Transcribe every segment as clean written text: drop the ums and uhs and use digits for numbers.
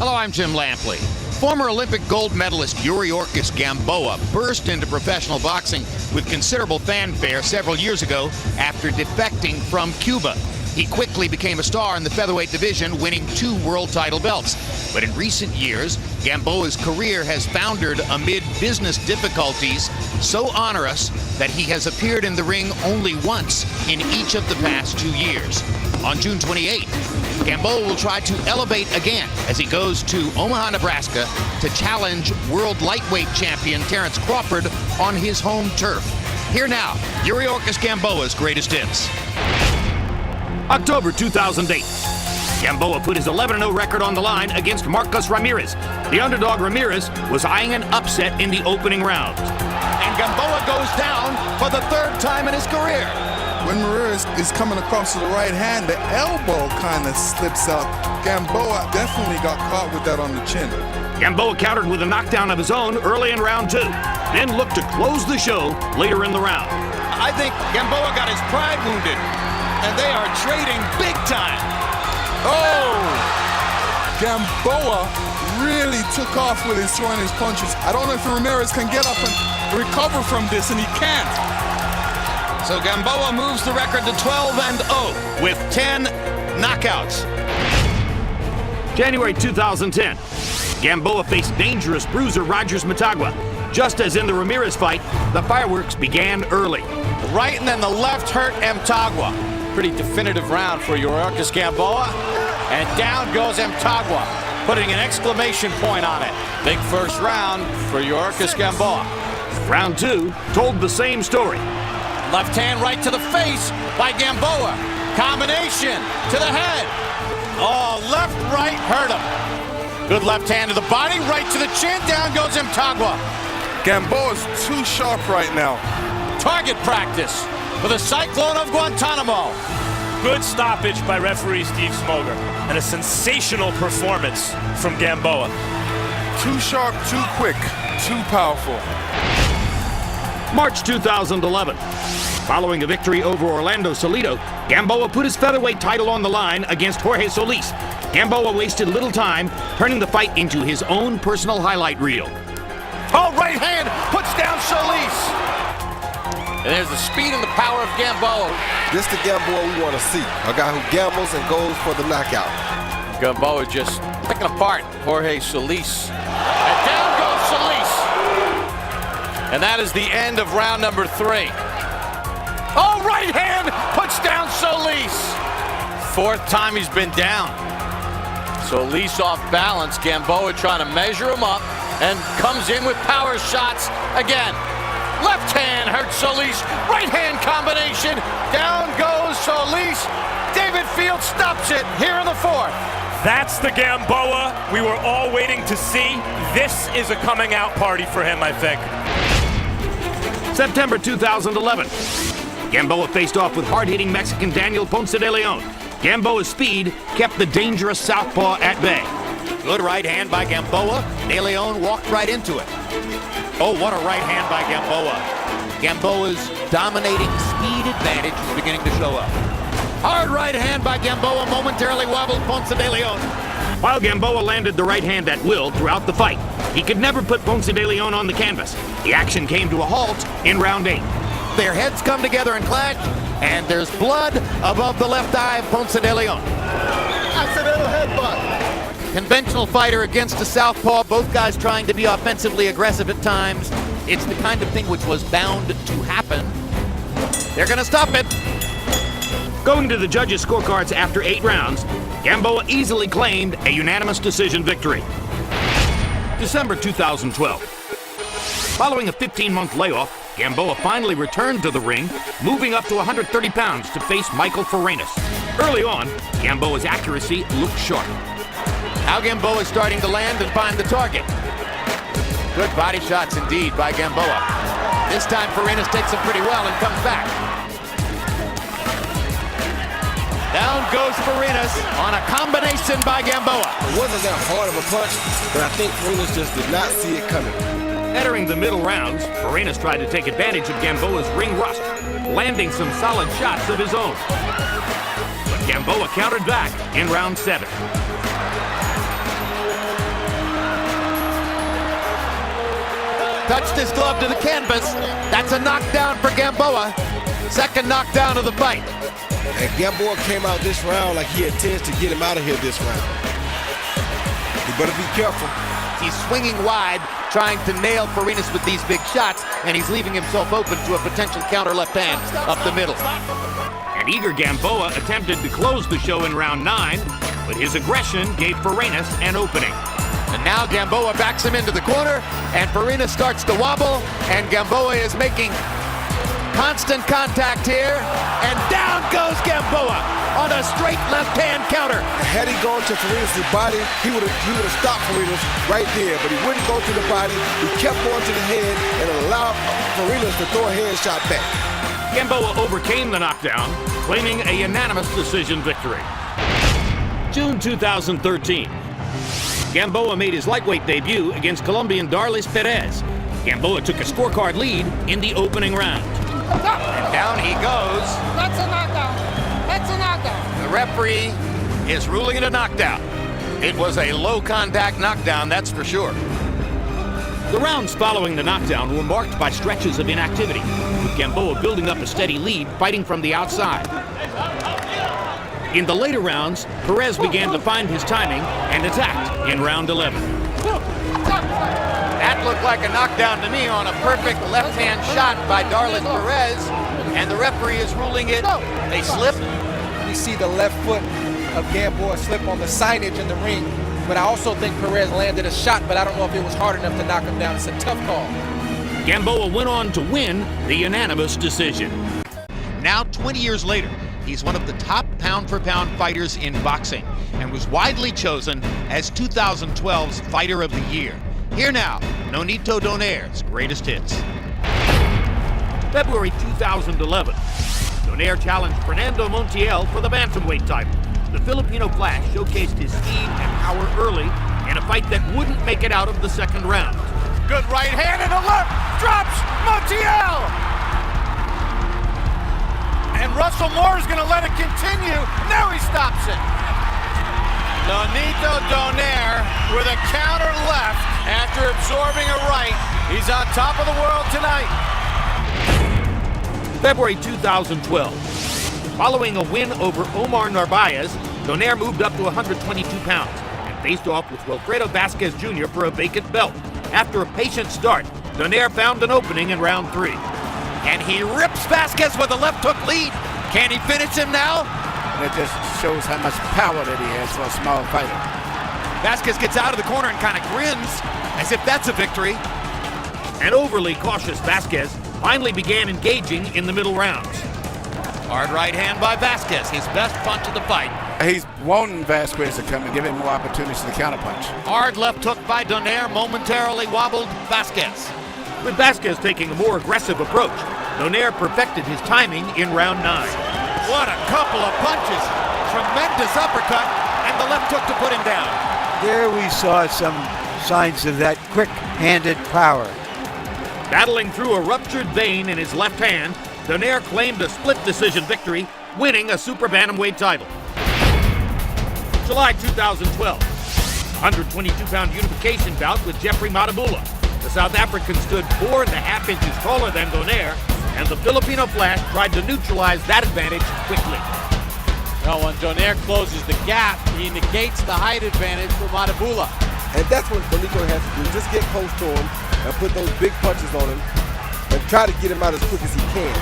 Hello, I'm Jim Lampley. Former Olympic gold medalist Yuriorkis Gamboa burst into professional boxing with considerable fanfare several years ago after defecting from Cuba. He quickly became a star in the featherweight division, winning 2 world title belts. But in recent years, Gamboa's career has foundered amid business difficulties so onerous that he has appeared in the ring only once in each of the past 2 years. On June 28, Gamboa will try to elevate again as he goes to Omaha, Nebraska to challenge world lightweight champion Terrence Crawford on his home turf. Here now, Yuriorkis Gamboa's greatest hits. October 2008. Gamboa put his 11-0 record on the line against Marcos Ramirez. The underdog Ramirez was eyeing an upset in the opening round. And Gamboa goes down for the 3rd time in his career. When Ramirez is coming across to the right hand, the elbow kind of slips out. Gamboa definitely got caught with that on the chin. Gamboa countered with a knockdown of his own early in round 2, then looked to close the show later in the round. I think Gamboa got his pride wounded, and they are trading big time. Oh! Gamboa really took off with his throwing his punches. I don't know if Ramirez can get up and recover from this, and he can't. So Gamboa moves the record to 12-0 with 10 knockouts. January 2010. Gamboa faced dangerous bruiser Rogers Matagua. Just as in the Ramirez fight, the fireworks began early. The right and then the left hurt Mtagwa. Pretty definitive round for Yuriorkis Gamboa. And down goes Mtagwa, putting an exclamation point on it. Big first round for Yuriorkis Gamboa. Round 2 told the same story. Left hand right to the face by Gamboa. Combination to the head. Oh, left, right, hurt him. Good left hand to the body, right to the chin. Down goes Mtagwa. Gamboa's too sharp right now. Target practice for the Cyclone of Guantanamo. Good stoppage by referee Steve Smoger, and a sensational performance from Gamboa. Too sharp, too quick, too powerful. March 2011. Following a victory over Orlando Salido, Gamboa put his featherweight title on the line against Jorge Solis. Gamboa wasted little time, turning the fight into his own personal highlight reel. Oh, right hand puts down Solis. And there's the speed and the power of Gamboa. This the Gamboa we want to see. A guy who gambles and goes for the knockout. Gamboa just picking apart Jorge Solis. And down goes Solis. And that is the end of round number 3. Oh, right hand puts down Solis. 4th time he's been down. Solis off balance. Gamboa trying to measure him up and comes in with power shots again. Left hand hurts Solis. Right hand combination. Down goes Solis. David Field stops it here in the 4th. That's the Gamboa we were all waiting to see. This is a coming out party for him, I think. September 2011. Gamboa faced off with hard-hitting Mexican Daniel Ponce de Leon. Gamboa's speed kept the dangerous southpaw at bay. Good right hand by Gamboa. De Leon walked right into it. Oh, what a right hand by Gamboa. Gamboa's dominating speed advantage is beginning to show up. Hard right hand by Gamboa momentarily wobbled Ponce de Leon. While Gamboa landed the right hand at will throughout the fight, he could never put Ponce de Leon on the canvas. The action came to a halt in round 8. Their heads come together and clash, and there's blood above the left eye of Ponce de Leon. Accidental headbutt. Conventional fighter against a southpaw, both guys trying to be offensively aggressive at times. It's the kind of thing which was bound to happen. They're gonna stop it. Going to the judges' scorecards after 8 rounds, Gamboa easily claimed a unanimous decision victory. December 2012. Following a 15-month layoff, Gamboa finally returned to the ring, moving up to 130 pounds to face Michael Forenas. Early on, Gamboa's accuracy looked sharp. Now Gamboa is starting to land and find the target. Good body shots indeed by Gamboa. This time Forenas takes them pretty well and comes back. Down goes Forenas on a combination by Gamboa. It wasn't that hard of a punch, but I think Forenas just did not see it coming. Entering the middle rounds, Forenas tried to take advantage of Gamboa's ring rust, landing some solid shots of his own. But Gamboa countered back in round 7. touched his glove to the canvas. That's a knockdown for Gamboa. Second knockdown of the fight. And Gamboa came out this round like he intends to get him out of here this round. You better be careful. He's swinging wide, trying to nail Farinas with these big shots, and he's leaving himself open to a potential counter left hand up the middle. An eager Gamboa attempted to close the show in round 9, but his aggression gave Farinas an opening. And now Gamboa backs him into the corner, and Farinas starts to wobble, and Gamboa is making constant contact here, and down goes Gamboa on a straight left-hand counter. Had he gone to Farinas' body, he would have stopped Farinas right there, but he wouldn't go to the body. He kept going to the head and allowed Farinas to throw a head shot back. Gamboa overcame the knockdown, claiming a unanimous decision victory. June 2013. Gamboa made his lightweight debut against Colombian Darlis Perez. Gamboa took a scorecard lead in the opening round. And down he goes. That's a knockdown. That's a knockdown. The referee is ruling it a knockdown. It was a low-contact knockdown, that's for sure. The rounds following the knockdown were marked by stretches of inactivity, with Gamboa building up a steady lead, fighting from the outside. In the later rounds, Perez began to find his timing and attacked in round 11. That looked like a knockdown to me on a perfect left-hand shot by Darlis Perez, and the referee is ruling it a slip. We see the left foot of Gamboa slip on the signage in the ring, but I also think Perez landed a shot, but I don't know if it was hard enough to knock him down. It's a tough call. Gamboa went on to win the unanimous decision. Now, 20 years later, he's one of the top pound-for-pound fighters in boxing and was widely chosen as 2012's Fighter of the Year. Here now, Nonito Donaire's greatest hits. February 2011, Donaire challenged Fernando Montiel for the bantamweight title. The Filipino Flash showcased his speed and power early in a fight that wouldn't make it out of the second round. Good right hand and a left. Drops Montiel. And Russell Moore is going to let it continue. Now he stops it. Nonito Donaire with a counter left after absorbing a right. He's on top of the world tonight. February 2012. Following a win over Omar Narvaez, Donaire moved up to 122 pounds and faced off with Wilfredo Vasquez Jr. for a vacant belt. After a patient start, Donaire found an opening in round 3. And he rips Vasquez with a left hook lead. Can he finish him now? That just shows how much power that he has for a small fighter. Vasquez gets out of the corner and kind of grins as if that's a victory. An overly cautious Vasquez finally began engaging in the middle rounds. Hard right hand by Vasquez, his best punch of the fight. He's wanting Vasquez to come and give him more opportunities to counterpunch. Hard left hook by Donaire momentarily wobbled Vasquez. With Vasquez taking a more aggressive approach, Donaire perfected his timing in round 9. What a couple of punches. Tremendous uppercut and the left hook to put him down. There we saw some signs of that quick-handed power. Battling through a ruptured vein in his left hand, Donaire claimed a split decision victory, winning a super bantamweight title. July 2012, 122-pound unification bout with Jeffrey Matabula. The South African stood 4.5 inches taller than Donaire, and the Filipino Flash tried to neutralize that advantage quickly. Well, when Donaire closes the gap, he negates the height advantage for Matabula. And that's what Nico has to do. Just get close to him and put those big punches on him and try to get him out as quick as he can.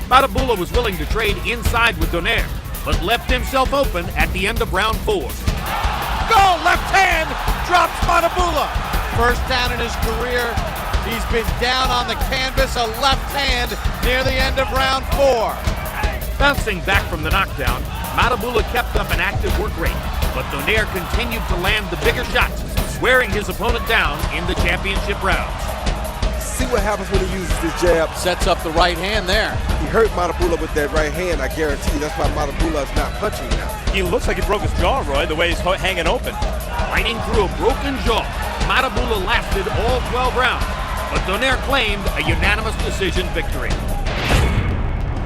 Matabula was willing to trade inside with Donaire, but left himself open at the end of round 4. Go! Left hand! Drops Matabula. First down in his career. He's been down on the canvas, a left hand near the end of round 4. Bouncing back from the knockdown, Matabula kept up an active work rate, but Donaire continued to land the bigger shots, wearing his opponent down in the championship rounds. See what happens when he uses this jab. Sets up the right hand there. He hurt Matabula with that right hand, I guarantee. That's why Matabula is not punching now. He looks like he broke his jaw, Roy, the way he's hanging open. Fighting through a broken jaw, Matabula lasted all 12 rounds, but Donaire claimed a unanimous decision victory.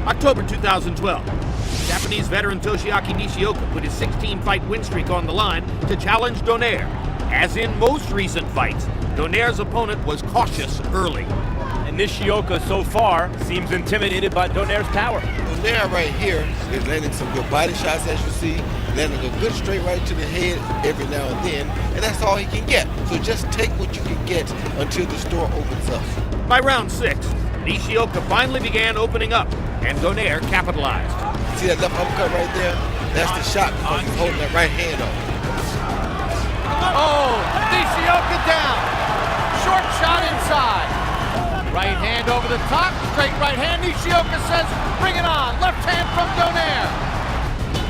October 2012, Japanese veteran Toshiaki Nishioka put his 16-fight win streak on the line to challenge Donaire. As in most recent fights, Donaire's opponent was cautious early. And Nishioka so far seems intimidated by Donaire's power. Donaire right here is landing some good body shots, as you see, landing a good straight right to the head every now and then, and that's all he can get. So just take what you can get until the store opens up. By round 6, Nishioka finally began opening up, and Donaire capitalized. See that left uppercut right there? That's the shot because he's holding that right hand on. Oh, Nishioka down. Short shot inside. Right hand over the top, straight right hand. Nishioka says, bring it on. Left hand from Donaire.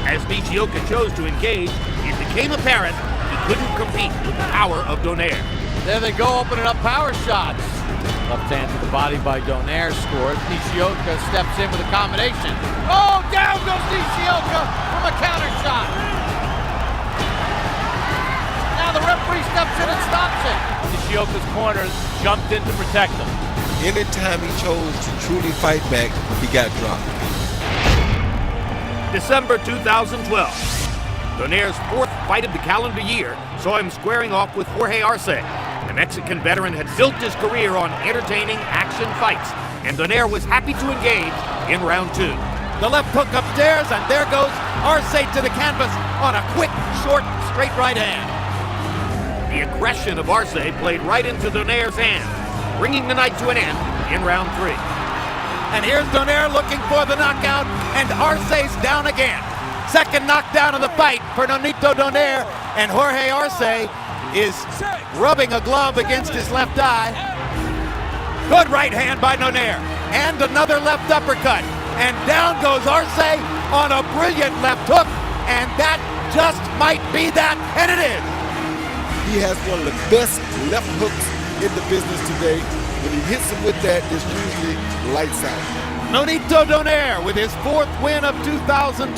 As Nishioka chose to engage, it became apparent he couldn't compete with the power of Donaire. There they go, opening up power shots. Left hand to the body by Donaire scores. Nishioka steps in with a combination. Oh, down goes Nishioka from a counter shot. Now the referee steps in and stops it. Nishioka's corners jumped in to protect him. Anytime he chose to truly fight back, he got dropped. December 2012. Donaire's 4th fight of the calendar year saw him squaring off with Jorge Arce. The Mexican veteran had built his career on entertaining action fights, and Donaire was happy to engage in round 2. The left hook upstairs, and there goes Arce to the canvas on a quick, short, straight right hand. The aggression of Arce played right into Donaire's hand, bringing the night to an end in round 3. And here's Donaire looking for the knockout, and Arce's down again. Second knockdown of the fight for Nonito Donaire, and Jorge Arce is rubbing a glove against his left eye. Good right hand by Donaire, and another left uppercut. And down goes Arce on a brilliant left hook, and that just might be that, and it is. He has one of the best left hooks in the business today. When he hits him with that, it's usually lights out. Nonito Donaire with his 4th win of 2012.